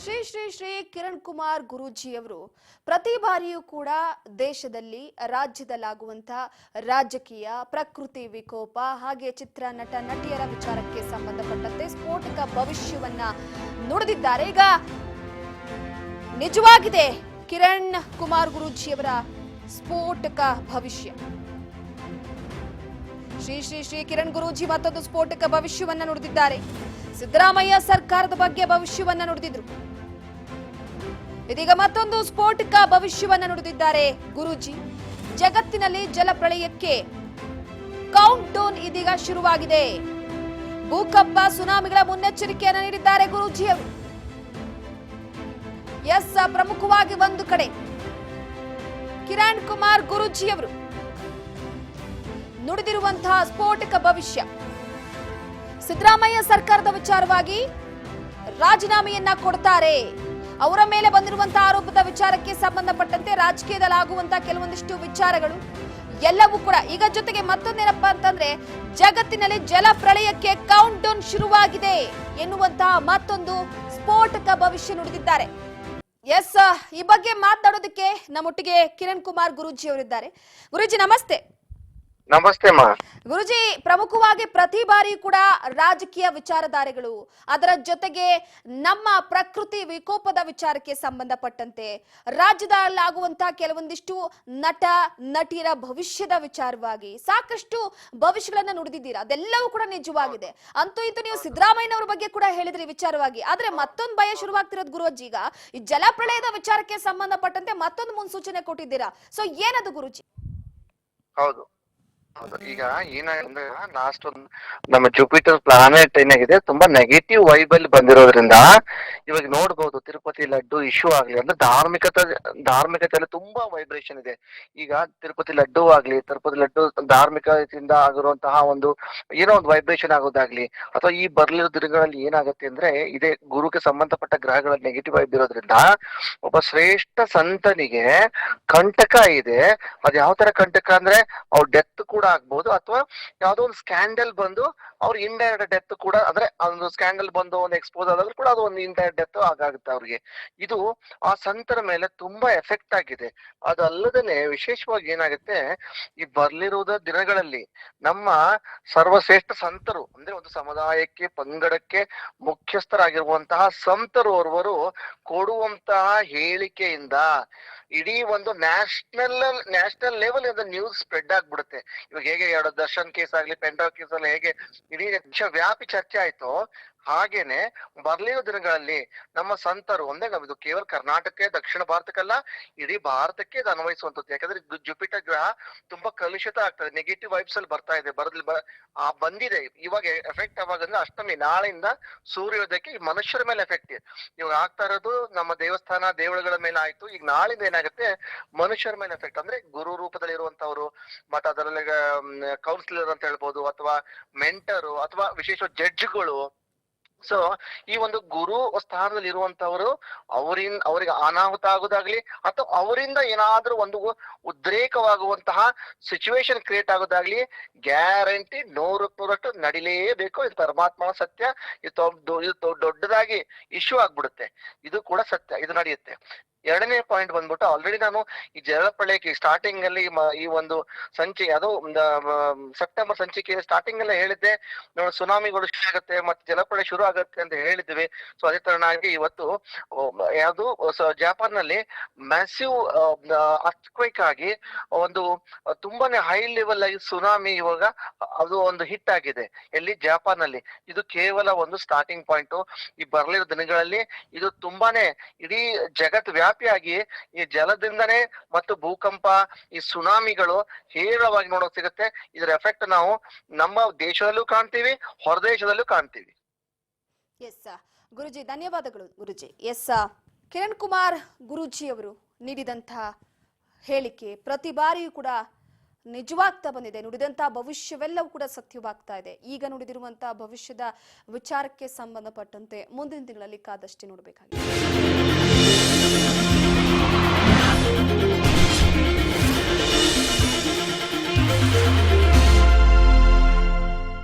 ಶ್ರೀ ಶ್ರೀ ಶ್ರೀ ಕಿರಣ್ ಕುಮಾರ್ ಗುರೂಜಿಯವರು ಪ್ರತಿ ಬಾರಿಯೂ ಕೂಡ ದೇಶದಲ್ಲಿ ರಾಜ್ಯದಲ್ಲಾಗುವಂತಹ ರಾಜಕೀಯ ಪ್ರಕೃತಿ ವಿಕೋಪ ಹಾಗೆ ಚಿತ್ರ ನಟ ನಟಿಯರ ವಿಚಾರಕ್ಕೆ ಸಂಬಂಧಪಟ್ಟಂತೆ ಸ್ಫೋಟಕ ಭವಿಷ್ಯವನ್ನ ನುಡಿದಿದ್ದಾರೆ. ಈಗ ನಿಜವಾಗಿದೆ ಕಿರಣ್ ಕುಮಾರ್ ಗುರೂಜಿಯವರ ಸ್ಫೋಟಕ ಭವಿಷ್ಯ. ಶ್ರೀ ಶ್ರೀ ಶ್ರೀ ಕಿರಣ್ ಗುರೂಜಿ ಮತ್ತೊಂದು ಸ್ಫೋಟಕ ಭವಿಷ್ಯವನ್ನ ನುಡಿದಿದ್ದಾರೆ. ಸಿದ್ದರಾಮಯ್ಯ ಸರ್ಕಾರದ ಬಗ್ಗೆ ಭವಿಷ್ಯವನ್ನ ನುಡಿದಿದ್ರು. ಇದೀಗ ಮತ್ತೊಂದು ಸ್ಫೋಟಕ ಭವಿಷ್ಯವನ್ನ ನುಡಿದಿದ್ದಾರೆ ಗುರೂಜಿ. ಜಗತ್ತಿನಲ್ಲಿ ಜಲಪ್ರಳಯಕ್ಕೆ ಕೌಂಟ್ ಡೌನ್ ಇದೀಗ ಶುರುವಾಗಿದೆ. ಭೂಕಂಪ ಸುನಾಮಿಗಳ ಮುನ್ನೆಚ್ಚರಿಕೆಯನ್ನು ನೀಡಿದ್ದಾರೆ ಗುರೂಜಿ ಅವರು. ಎಸ್, ಪ್ರಮುಖವಾಗಿ ಒಂದು ಕಡೆ ಕಿರಣ್ ಕುಮಾರ್ ಗುರೂಜಿ ಅವರು ನುಡಿದಿರುವಂತಹ ಸ್ಫೋಟಕ ಭವಿಷ್ಯ. ಸಿದ್ದರಾಮಯ್ಯ ಸರ್ಕಾರದ ವಿಚಾರವಾಗಿ ರಾಜೀನಾಮೆಯನ್ನ ಕೊಡ್ತಾರೆ. ಅವರ ಮೇಲೆ ಬಂದಿರುವಂತಹ ಆರೋಪದ ವಿಚಾರಕ್ಕೆ ಸಂಬಂಧಪಟ್ಟಂತೆ ರಾಜಕೀಯದಲ್ಲಿ ಆಗುವಂತಹ ಕೆಲವೊಂದಿಷ್ಟು ವಿಚಾರಗಳು ಎಲ್ಲವೂ ಕೂಡ ಈಗ ಜೊತೆಗೆ ಮತ್ತೊಂದೇನಪ್ಪಾ ಅಂತಂದ್ರೆ ಜಗತ್ತಿನಲ್ಲಿ ಜಲ ಪ್ರಳಯಕ್ಕೆ ಕೌಂಟ್ ಡೌನ್ ಶುರುವಾಗಿದೆ ಎನ್ನುವಂತಹ ಮತ್ತೊಂದು ಸ್ಫೋಟಕ ಭವಿಷ್ಯ ನುಡಿದಿದ್ದಾರೆ. ಎಸ್, ಈ ಬಗ್ಗೆ ಮಾತನಾಡೋದಕ್ಕೆ ನಮ್ಮೊಟ್ಟಿಗೆ ಕಿರಣ್ ಕುಮಾರ್ ಗುರೂಜಿ ಅವರಿದ್ದಾರೆ. ಗುರೂಜಿ ನಮಸ್ತೆ. ನಮಸ್ತೆ ಗುರುಜಿ, ಪ್ರಮುಖವಾಗಿ ಪ್ರತಿ ಬಾರಿ ಕೂಡ ರಾಜಕೀಯ ವಿಚಾರಧಾರೆಗಳು ಅದರ ಜೊತೆಗೆ ನಮ್ಮ ಪ್ರಕೃತಿ ವಿಕೋಪದ ವಿಚಾರಕ್ಕೆ ಸಂಬಂಧಪಟ್ಟಂತೆ ರಾಜ್ಯದಲ್ಲಾಗುವಂತಹ ಕೆಲವೊಂದಿಷ್ಟು ನಟ ನಟಿಯರ ಭವಿಷ್ಯದ ವಿಚಾರವಾಗಿ ಸಾಕಷ್ಟು ಭವಿಷ್ಯಗಳನ್ನ ನುಡಿದಿದ್ದೀರಾ. ಅದೆಲ್ಲವೂ ಕೂಡ ನಿಜವಾಗಿದೆ. ಅಂತೂ ಇಂತೂ ನೀವು ಸಿದ್ದರಾಮಯ್ಯನವರ ಬಗ್ಗೆ ಕೂಡ ಹೇಳಿದ್ರಿ ವಿಚಾರವಾಗಿ. ಆದ್ರೆ ಮತ್ತೊಂದು ಭಯ ಶುರುವಾಗ್ತಿರೋದು ಗುರೂಜಿ, ಈಗ ಈ ಜಲಪ್ರಳಯದ ವಿಚಾರಕ್ಕೆ ಸಂಬಂಧಪಟ್ಟಂತೆ ಮತ್ತೊಂದು ಮುನ್ಸೂಚನೆ ಕೊಟ್ಟಿದ್ದೀರಾ. ಸೊ ಏನದು ಗುರೂಜಿ? ಹೌದು, ಈಗ ಏನಾಗಿದೆ ಲಾಸ್ಟ್ ಒಂದು ನಮ್ಮ ಜುಪಿಟರ್ ಪ್ಲಾನೆಟ್ ಏನಾಗಿದೆ ತುಂಬಾ ನೆಗೆಟಿವ್ ವೈಬ್ ಅಲ್ಲಿ ಬಂದಿರೋದ್ರಿಂದ ಇವಾಗ ನೋಡ್ಬಹುದು ತಿರುಪತಿ ಲಡ್ಡು ಇಶ್ಯೂ ಆಗ್ಲಿ ಅಂದ್ರೆ ಧಾರ್ಮಿಕತೆಯಲ್ಲಿ ತುಂಬಾ ವೈಬ್ರೇಷನ್ ಇದೆ. ಈಗ ತಿರುಪತಿ ಲಡ್ಡು ಆಗ್ಲಿ, ತಿರುಪತಿ ಲಡ್ಡು ಧಾರ್ಮಿಕತೆಯಿಂದ ಆಗಿರುವಂತಹ ಒಂದು ಏನೋ ಒಂದು ವೈಬ್ರೇಷನ್ ಆಗೋದಾಗ್ಲಿ, ಅಥವಾ ಈ ಬರ್ಲಿರೋ ದಿನಗಳಲ್ಲಿ ಏನಾಗುತ್ತೆ ಅಂದ್ರೆ ಇದೇ ಗುರುಗೆ ಸಂಬಂಧಪಟ್ಟ ಗ್ರಹಗಳಲ್ಲಿ ನೆಗೆಟಿವ್ ವೈಬ್ ಇರೋದ್ರಿಂದ ಒಬ್ಬ ಶ್ರೇಷ್ಠ ಸಂತನಿಗೆ ಕಂಟಕ ಇದೆ. ಅದ್ ಯಾವ ತರ ಕಂಟಕ ಅಂದ್ರೆ ಅವ್ರ ಡೆತ್ ಕೂಡ ಆಗ್ಬಹುದು, ಅಥವಾ ಯಾವ್ದೋ ಒಂದು ಸ್ಕ್ಯಾಂಡಲ್ ಬಂದು ಅವ್ರ ಇಂಡೈರೆಕ್ಟ್ ಡೆತ್ ಕೂಡ, ಅಂದ್ರೆ ಒಂದು ಸ್ಕ್ಯಾಂಡಲ್ ಬಂದು ಒಂದು ಎಕ್ಸ್ಪೋಸ್ ಆದಾದ್ರೂ ಕೂಡ ಅದು ಒಂದು ಇಂಡೈರೆಕ್ಟ್ ಡೆತ್ ಆಗುತ್ತೆ ಅವ್ರಿಗೆ. ಇದು ಆ ಸಂತರ ಮೇಲೆ ತುಂಬಾ ಎಫೆಕ್ಟ್ ಆಗಿದೆ. ಅದಲ್ಲದೆ ವಿಶೇಷವಾಗಿ ಏನಾಗುತ್ತೆ, ಈ ಬರ್ಲಿರುವುದ ದಿನಗಳಲ್ಲಿ ನಮ್ಮ ಸರ್ವಶ್ರೇಷ್ಠ ಸಂತರು ಅಂದ್ರೆ ಒಂದು ಸಮುದಾಯಕ್ಕೆ ಪಂಗಡಕ್ಕೆ ಮುಖ್ಯಸ್ಥರಾಗಿರುವಂತಹ ಸಂತರು ಓರ್ವರು ಕೊಡುವಂತಹ ಹೇಳಿಕೆಯಿಂದ ಇಡೀ ಒಂದು ನ್ಯಾಷನಲ್ ಲೆವೆಲ್ ಇಂದ ನ್ಯೂಸ್ ಸ್ಪ್ರೆಡ್ ಆಗ್ಬಿಡುತ್ತೆ. ಇವಾಗ ಹೇಗೆ ಎರಡು ದರ್ಶನ್ ಕೇಸ್ ಆಗ್ಲಿ, ಪೆಂಡ್ರಾವ್ ಕೇಸ್ ಅಲ್ಲಿ ಹೇಗೆ ಇಡೀ ದೇಶವ್ಯಾಪಿ ಚರ್ಚೆ ಆಯ್ತು, ಹಾಗೇನೆ ಬರ್ಲಿರೋ ದಿನಗಳಲ್ಲಿ ನಮ್ಮ ಸಂತರು ಒಂದೇ ಇದು ಕೇವಲ ಕರ್ನಾಟಕ ದಕ್ಷಿಣ ಭಾರತಕ್ಕಲ್ಲ, ಇಡೀ ಭಾರತಕ್ಕೆ ಇದು ಅನ್ವಯಿಸುವಂತದ್ದು. ಯಾಕಂದ್ರೆ ಜುಪಿಟರ್ ಗ್ರಹ ತುಂಬಾ ಕಲುಷಿತ ಆಗ್ತದೆ, ನೆಗೆಟಿವ್ ವೈಬ್ಸ್ ಅಲ್ಲಿ ಬರ್ತಾ ಇದೆ, ಬಂದಿದೆ. ಇವಾಗ ಎಫೆಕ್ಟ್ ಯಾವಾಗಂದ್ರೆ ಅಷ್ಟಮಿ, ನಾಳೆಯಿಂದ ಸೂರ್ಯೋದಯಕ್ಕೆ ಮನುಷ್ಯರ ಮೇಲೆ ಎಫೆಕ್ಟ್ ಇವಾಗ ಆಗ್ತಾ ಇರೋದು. ನಮ್ಮ ದೇವಸ್ಥಾನ ದೇವಳುಗಳ ಮೇಲೆ ಆಯ್ತು, ಈಗ ನಾಳಿಂದ ಏನಾಗುತ್ತೆ ಮನುಷ್ಯರ ಮೇಲೆ ಎಫೆಕ್ಟ್. ಅಂದ್ರೆ ಗುರು ರೂಪದಲ್ಲಿ ಇರುವಂತವ್ರು, ಮತ್ತೆ ಅದರಲ್ಲಿ ಕೌನ್ಸಿಲರ್ ಅಂತ ಹೇಳ್ಬೋದು, ಅಥವಾ ಮೆಂಟರು, ಅಥವಾ ವಿಶೇಷ ಜಡ್ಜ್ಗಳು. ಸೊ ಈ ಒಂದು ಗುರು ಸ್ಥಾನದಲ್ಲಿ ಇರುವಂತವರು ಅವರಿಗೆ ಅನಾಹುತ ಆಗೋದಾಗ್ಲಿ, ಅಥವಾ ಅವರಿಂದ ಏನಾದ್ರೂ ಒಂದು ಉದ್ರೇಕವಾಗುವಂತಹ ಸಿಚುವೇಶನ್ ಕ್ರಿಯೇಟ್ ಆಗೋದಾಗ್ಲಿ ಗ್ಯಾರಂಟಿ 100% ನಡಿಲೇಬೇಕು. ಇದು ಪರಮಾತ್ಮನ ಸತ್ಯ. ಇದು ದೊಡ್ಡದಾಗಿ ಇಶ್ಯೂ ಆಗ್ಬಿಡುತ್ತೆ. ಇದು ಕೂಡ ಸತ್ಯ, ಇದು ನಡೆಯುತ್ತೆ. ಎರಡನೇ ಪಾಯಿಂಟ್ ಬಂದ್ಬಿಟ್ಟು, ಆಲ್ರೆಡಿ ನಾನು ಈ ಜಲಪ್ರಳಯಕ್ಕೆ ಸ್ಟಾರ್ಟಿಂಗ್ ಅಲ್ಲಿ ಈ ಒಂದು ಸಂಚಿಕೆ, ಅದು ಸೆಪ್ಟೆಂಬರ್ ಸಂಚಿಕೆ ಸ್ಟಾರ್ಟಿಂಗ್ ಎಲ್ಲ ಹೇಳಿದ್ದೆ, ಸುನಾಮಿಗಳು ಶುರು ಆಗುತ್ತೆ ಮತ್ತೆ ಜಲಪ್ರಳಯ ಶುರು ಆಗುತ್ತೆ ಅಂತ ಹೇಳಿದ್ವಿ. ಸೊ ಅದೇ ತರನಾಗಿ ಇವತ್ತು ಯಾವುದು ಜಪಾನ್ ನಲ್ಲಿ ಮ್ಯಾಸಿವ್ ಅರ್ಥಕ್ವೇಕ್ ಆಗಿ ಒಂದು ತುಂಬಾನೇ ಹೈ ಲೆವೆಲ್ ಆಗಿ ಸುನಾಮಿ ಇವಾಗ ಅದು ಒಂದು ಹಿಟ್ ಆಗಿದೆ. ಎಲ್ಲಿ? ಜಪಾನ್ ನಲ್ಲಿ. ಇದು ಕೇವಲ ಒಂದು ಸ್ಟಾರ್ಟಿಂಗ್ ಪಾಯಿಂಟ್. ಈ ಬರ್ಲಿರೋ ದಿನಗಳಲ್ಲಿ ಇದು ತುಂಬಾನೇ ಇಡೀ ಜಗತ್ ವ್ಯಾಪಿಯಾಗಿ ಈ ಜಲದಿಂದನೇ ಮತ್ತು ಭೂಕಂಪ, ಈ ಸುನಾಮಿಗಳು ಹೇರಳವಾಗಿ ನೋಡೋಕ್ ಸಿಗುತ್ತೆ. ಇದರ ಎಫೆಕ್ಟ್ ನಾವು ನಮ್ಮ ದೇಶದಲ್ಲೂ ಕಾಣ್ತೀವಿ, ಹೊರದೇಶದಲ್ಲೂ ಕಾಣ್ತೀವಿ. ಎಸ್ ಗುರುಜಿ, ಧನ್ಯವಾದಗಳು ಗುರುಜಿ. ಎಸ್, ಕಿರಣ್ ಕುಮಾರ್ ಗುರೂಜಿ ಅವರು ನೀಡಿದಂತಹ ಹೇಳಿಕೆ ಪ್ರತಿ ಬಾರಿಯೂ ಕೂಡ ನಿಜವಾಗ್ತಾ ಬಂದಿದೆ. ನುಡಿದಂತಹ ಭವಿಷ್ಯವೆಲ್ಲವೂ ಕೂಡ ಸತ್ಯವಾಗ್ತಾ ಇದೆ. ಈಗ ನುಡಿದಿರುವಂತಹ ಭವಿಷ್ಯದ ವಿಚಾರಕ್ಕೆ ಸಂಬಂಧಪಟ್ಟಂತೆ ಮುಂದಿನ ದಿನಗಳಲ್ಲಿ ಕಾದಷ್ಟೇ ನೋಡಬೇಕಾಗಿದೆ.